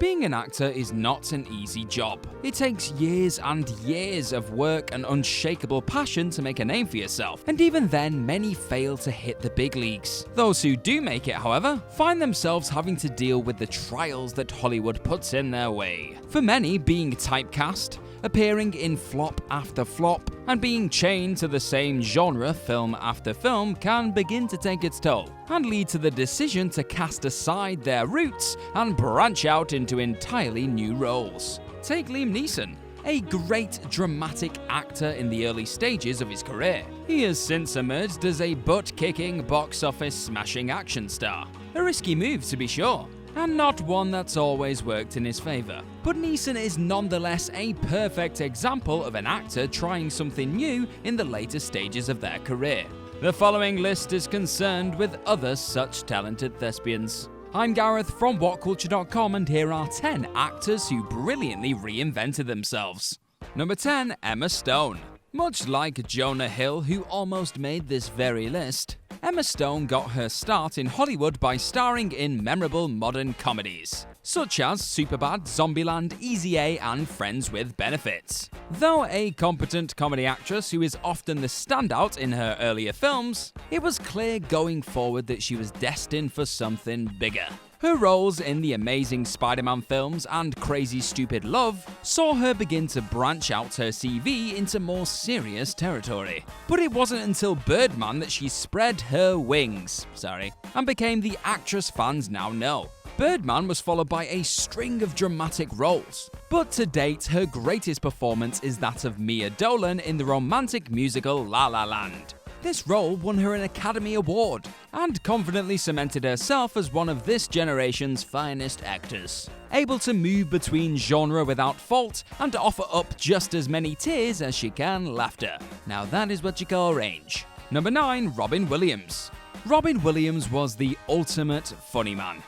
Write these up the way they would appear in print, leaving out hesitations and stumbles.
Being an actor is not an easy job. It takes years and years of work and unshakable passion to make a name for yourself, and even then, many fail to hit the big leagues. Those who do make it, however, find themselves having to deal with the trials that Hollywood puts in their way. For many, being typecast, appearing in flop after flop, and being chained to the same genre film after film can begin to take its toll, and lead to the decision to cast aside their roots and branch out into entirely new roles. Take Liam Neeson, a great dramatic actor in the early stages of his career. He has since emerged as a butt-kicking, box-office smashing action star. A risky move, to be sure, and not one that's always worked in his favour. But Neeson is nonetheless a perfect example of an actor trying something new in the later stages of their career. The following list is concerned with other such talented thespians. I'm Gareth from WhatCulture.com, and here are 10 actors who brilliantly reinvented themselves. Number 10. Emma Stone. Much like Jonah Hill, who almost made this very list, Emma Stone got her start in Hollywood by starring in memorable modern comedies, such as Superbad, Zombieland, Easy A, and Friends with Benefits. Though a competent comedy actress who is often the standout in her earlier films, it was clear going forward that she was destined for something bigger. Her roles in the Amazing Spider-Man films and Crazy Stupid Love saw her begin to branch out her CV into more serious territory. But it wasn't until Birdman that she spread her wings, and became the actress fans now know. Birdman was followed by a string of dramatic roles, but to date her greatest performance is that of Mia Dolan in the romantic musical La La Land. This role won her an Academy Award and confidently cemented herself as one of this generation's finest actors, able to move between genre without fault and offer up just as many tears as she can laughter. Now that is what you call range. Number 9. Robin Williams. Robin Williams was the ultimate funny man.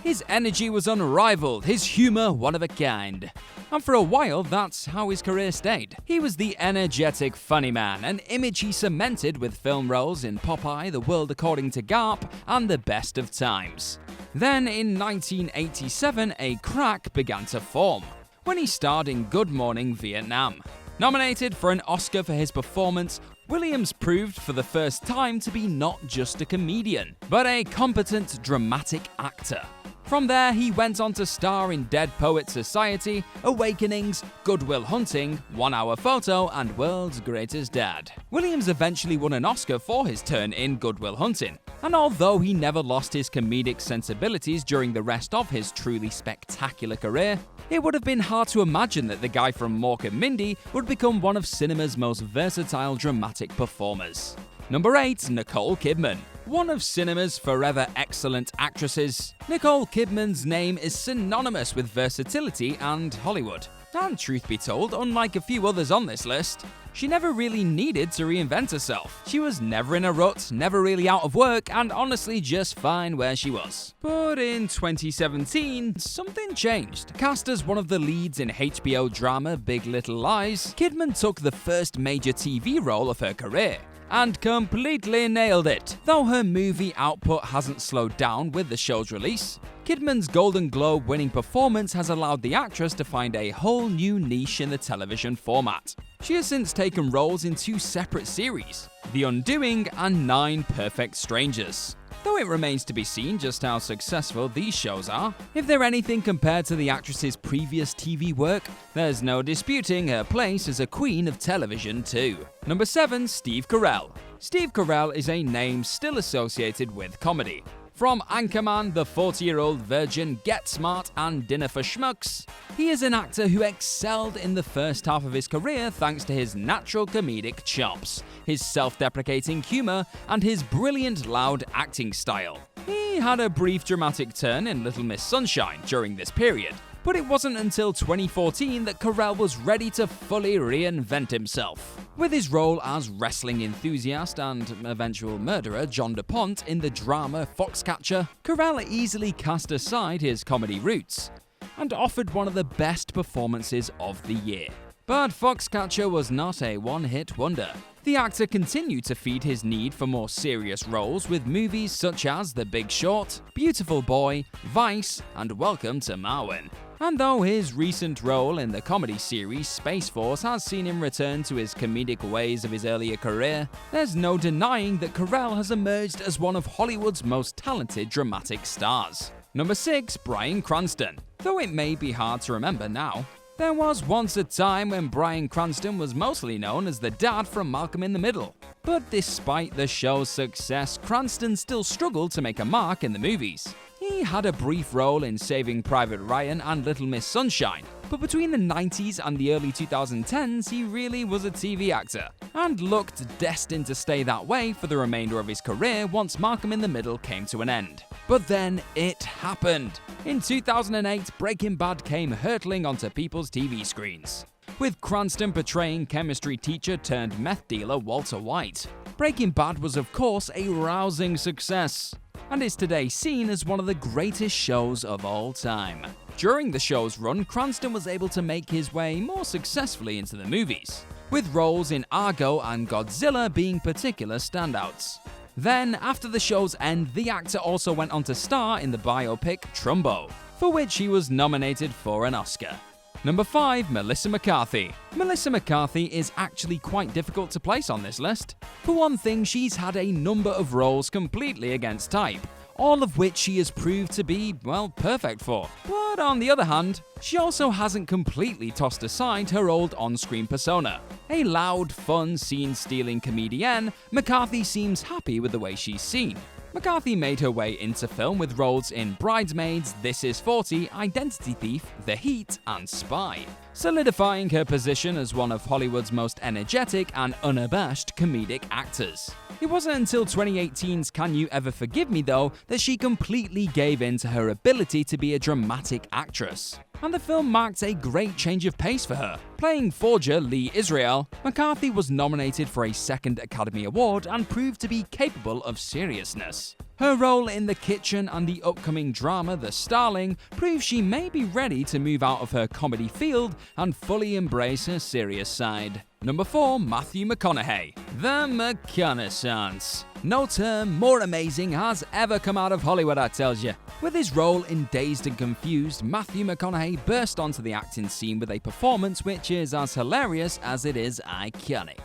His energy was unrivaled, his humour one of a kind. And for a while, that's how his career stayed. He was the energetic funny man, an image he cemented with film roles in Popeye, The World According to Garp, and The Best of Times. Then, in 1987, a crack began to form, when he starred in Good Morning Vietnam. Nominated for an Oscar for his performance, Williams proved for the first time to be not just a comedian, but a competent dramatic actor. From there, he went on to star in Dead Poets Society, Awakenings, Good Will Hunting, 1 Hour Photo, and World's Greatest Dad. Williams eventually won an Oscar for his turn in Good Will Hunting, and although he never lost his comedic sensibilities during the rest of his truly spectacular career, it would have been hard to imagine that the guy from Mork and Mindy would become one of cinema's most versatile dramatic performers. Number 8. Nicole Kidman. One of cinema's forever excellent actresses, Nicole Kidman's name is synonymous with versatility and Hollywood. And truth be told, unlike a few others on this list, she never really needed to reinvent herself. She was never in a rut, never really out of work, and honestly just fine where she was. But in 2017, something changed. Cast as one of the leads in HBO drama Big Little Lies, Kidman took the first major TV role of her career, and completely nailed it. Though her movie output hasn't slowed down with the show's release, Kidman's Golden Globe winning performance has allowed the actress to find a whole new niche in the television format. She has since taken roles in 2 separate series, The Undoing and 9 Perfect Strangers. Though it remains to be seen just how successful these shows are, if they're anything compared to the actress's previous TV work, there's no disputing her place as a queen of television too. Number 7. Steve Carell. Steve Carell is a name still associated with comedy. From Anchorman, The 40-Year-Old Virgin, Get Smart, and Dinner for Schmucks, he is an actor who excelled in the first half of his career thanks to his natural comedic chops, his self-deprecating humor, and his brilliant loud acting style. He had a brief dramatic turn in Little Miss Sunshine during this period, but it wasn't until 2014 that Carell was ready to fully reinvent himself. With his role as wrestling enthusiast and eventual murderer John DuPont in the drama Foxcatcher, Carell easily cast aside his comedy roots and offered one of the best performances of the year. But Foxcatcher was not a one-hit wonder. The actor continued to feed his need for more serious roles with movies such as The Big Short, Beautiful Boy, Vice, and Welcome to Marwen. And though his recent role in the comedy series Space Force has seen him return to his comedic ways of his earlier career, there's no denying that Carell has emerged as one of Hollywood's most talented dramatic stars. Number 6. Bryan Cranston. Though it may be hard to remember now, there was once a time when Bryan Cranston was mostly known as the dad from Malcolm in the Middle. But despite the show's success, Cranston still struggled to make a mark in the movies. He had a brief role in Saving Private Ryan and Little Miss Sunshine, but between the 90s and the early 2010s, he really was a TV actor, and looked destined to stay that way for the remainder of his career once Malcolm in the Middle came to an end. But then it happened. In 2008, Breaking Bad came hurtling onto people's TV screens, with Cranston portraying chemistry teacher turned meth dealer Walter White. Breaking Bad was of course a rousing success, and is today seen as one of the greatest shows of all time. During the show's run, Cranston was able to make his way more successfully into the movies, with roles in Argo and Godzilla being particular standouts. Then, after the show's end, the actor also went on to star in the biopic Trumbo, for which he was nominated for an Oscar. Number 5. Melissa McCarthy. Melissa McCarthy is actually quite difficult to place on this list. For one thing, she's had a number of roles completely against type, all of which she has proved to be, well, perfect for. But on the other hand, she also hasn't completely tossed aside her old on-screen persona. A loud, fun, scene-stealing comedienne, McCarthy seems happy with the way she's seen. McCarthy made her way into film with roles in Bridesmaids, This Is 40, Identity Thief, The Heat, and Spy, solidifying her position as one of Hollywood's most energetic and unabashed comedic actors. It wasn't until 2018's Can You Ever Forgive Me, though, that she completely gave in to her ability to be a dramatic actress. And the film marked a great change of pace for her. Playing forger Lee Israel, McCarthy was nominated for a second Academy Award and proved to be capable of seriousness. Her role in The Kitchen and the upcoming drama The Starling proves she may be ready to move out of her comedy field and fully embrace her serious side. Number 4. Matthew McConaughey. The McConaissance. No term more amazing has ever come out of Hollywood, I tells ya. With his role in Dazed and Confused, Matthew McConaughey burst onto the acting scene with a performance which is as hilarious as it is iconic.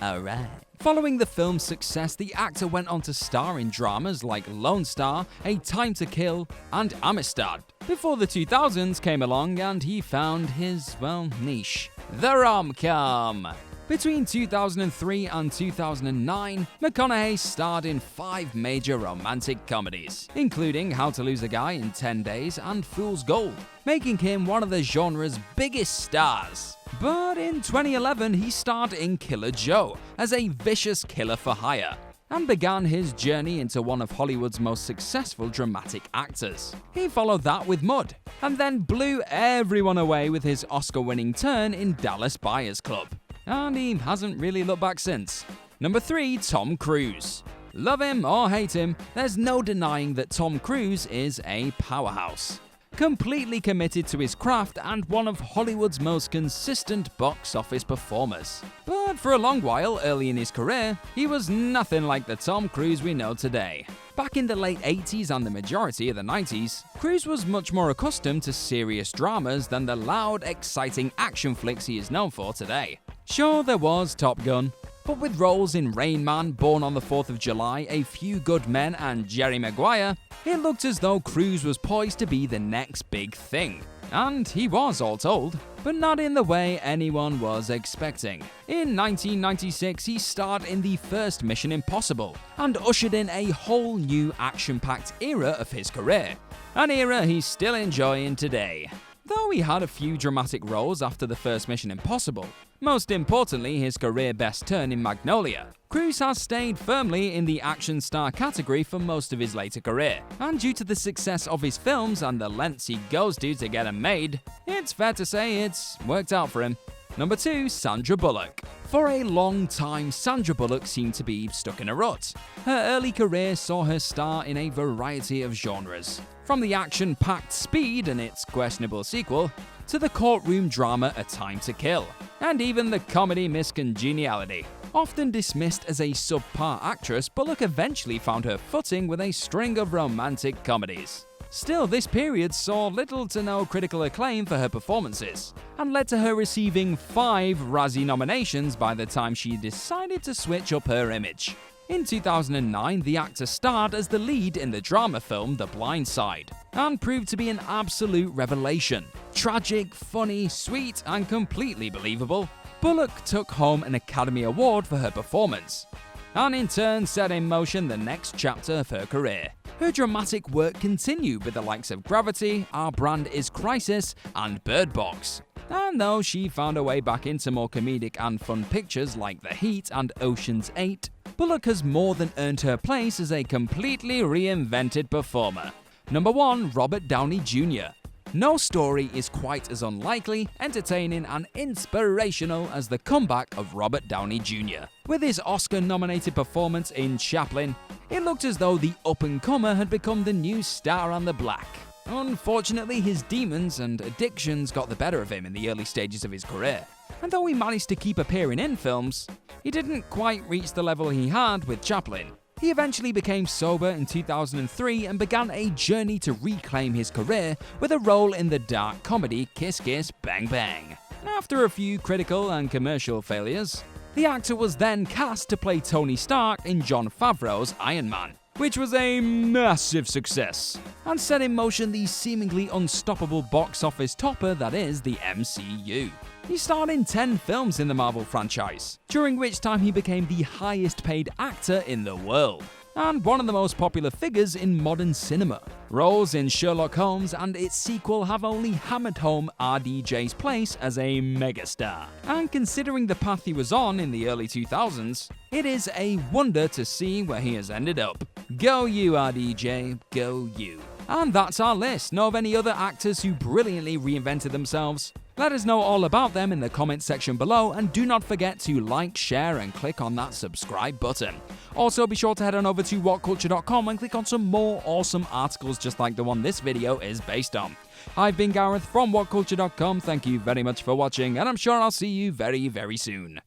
Alright. Following the film's success, the actor went on to star in dramas like Lone Star, A Time to Kill, and Amistad, before the 2000s came along and he found his, well, niche. The rom-com. Between 2003 and 2009, McConaughey starred in 5 major romantic comedies, including How to Lose a Guy in 10 Days and Fool's Gold, making him one of the genre's biggest stars. But in 2011, he starred in Killer Joe as a vicious killer for hire, and began his journey into one of Hollywood's most successful dramatic actors. He followed that with Mud, and then blew everyone away with his Oscar-winning turn in Dallas Buyers Club. And he hasn't really looked back since. Number 3. Tom Cruise. Love him or hate him, there's no denying that Tom Cruise is a powerhouse. Completely committed to his craft and one of Hollywood's most consistent box office performers. But for a long while early in his career, he was nothing like the Tom Cruise we know today. Back in the late 80s and the majority of the 90s, Cruise was much more accustomed to serious dramas than the loud, exciting action flicks he is known for today. Sure, there was Top Gun, but with roles in Rain Man, Born on the 4th of July, A Few Good Men, and Jerry Maguire, it looked as though Cruise was poised to be the next big thing. And he was, all told, but not in the way anyone was expecting. In 1996, he starred in the first Mission Impossible, and ushered in a whole new action-packed era of his career. An era he's still enjoying today. Though he had a few dramatic roles after the first Mission Impossible, most importantly his career best turn in Magnolia, Cruise has stayed firmly in the action star category for most of his later career, and due to the success of his films and the lengths he goes to get them made, it's fair to say it's worked out for him. Number 2. Sandra Bullock. For a long time, Sandra Bullock seemed to be stuck in a rut. Her early career saw her star in a variety of genres, from the action-packed Speed and its questionable sequel, to the courtroom drama A Time to Kill, and even the comedy Miss Congeniality. Often dismissed as a subpar actress, Bullock eventually found her footing with a string of romantic comedies. Still, this period saw little to no critical acclaim for her performances, and led to her receiving 5 Razzie nominations by the time she decided to switch up her image. In 2009, the actor starred as the lead in the drama film The Blind Side, and proved to be an absolute revelation. Tragic, funny, sweet, and completely believable, Bullock took home an Academy Award for her performance, and in turn set in motion the next chapter of her career. Her dramatic work continued with the likes of Gravity, Our Brand Is Crisis, and Bird Box. And though she found her way back into more comedic and fun pictures like The Heat and Ocean's 8, Bullock has more than earned her place as a completely reinvented performer. Number 1. Robert Downey Jr. No story is quite as unlikely, entertaining, and inspirational as the comeback of Robert Downey Jr. With his Oscar-nominated performance in Chaplin, it looked as though the up-and-comer had become the new star on the block. Unfortunately, his demons and addictions got the better of him in the early stages of his career, and though he managed to keep appearing in films, he didn't quite reach the level he had with Chaplin. He eventually became sober in 2003 and began a journey to reclaim his career with a role in the dark comedy Kiss Kiss Bang Bang. After a few critical and commercial failures, the actor was then cast to play Tony Stark in Jon Favreau's Iron Man, which was a massive success, and set in motion the seemingly unstoppable box office topper that is the MCU. He starred in 10 films in the Marvel franchise, during which time he became the highest paid actor in the world, and one of the most popular figures in modern cinema. Roles in Sherlock Holmes and its sequel have only hammered home RDJ's place as a megastar. And considering the path he was on in the early 2000s, it is a wonder to see where he has ended up. Go you, RDJ, go you. And that's our list. Know of any other actors who brilliantly reinvented themselves? Let us know all about them in the comments section below, and do not forget to like, share, and click on that subscribe button. Also, be sure to head on over to whatculture.com and click on some more awesome articles just like the one this video is based on. I've been Gareth from whatculture.com, thank you very much for watching, and I'm sure I'll see you very, very soon.